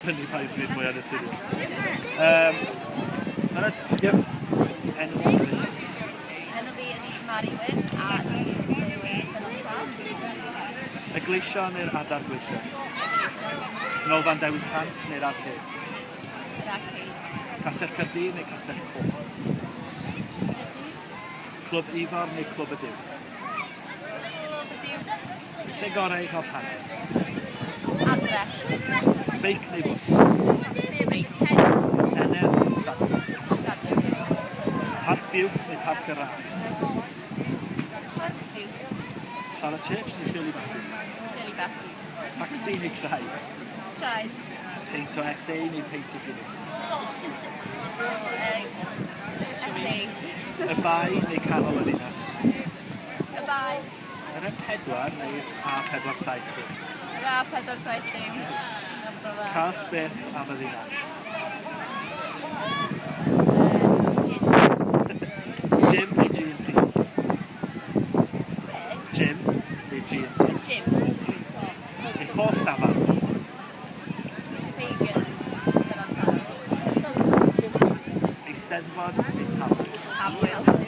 dibynnu pa i'n dweud mwy naturiol. Yep. Enw fi? Enw fi ydi Mari Wyn a dwi'n byw yn Ffynnon. Eglwysio neu'r adar gweithio? Nolfan Dewi Sant neu'r arcades? Yr arcade. Castell Caerdydd neu Castell Coch? Clwb Ifor neu Clwb y Diw? Clwb y Diw. Lle gorau i cael panel? Adre. Beic neu bws? Beic. Senedd neu stadiwm? Stadiwm. Parc Biws neu Parc y Rhaff? Parc Biws. Charlotte Church neu Shirley Bassey? Shirley Bassey. Taxi neu traed? Traed. Peint o SA neu peint o Guinness? SA. Y bai neu canol y ddinas? Y bai. Yr M4 neu A470? Yr A470. Cas beth am y ddinas? Gym neu G&T? Gym neu G&T? Gym. Eich hoff dafarn? Fagans. Eisteddfod neu Tafwyl? Tafwyl.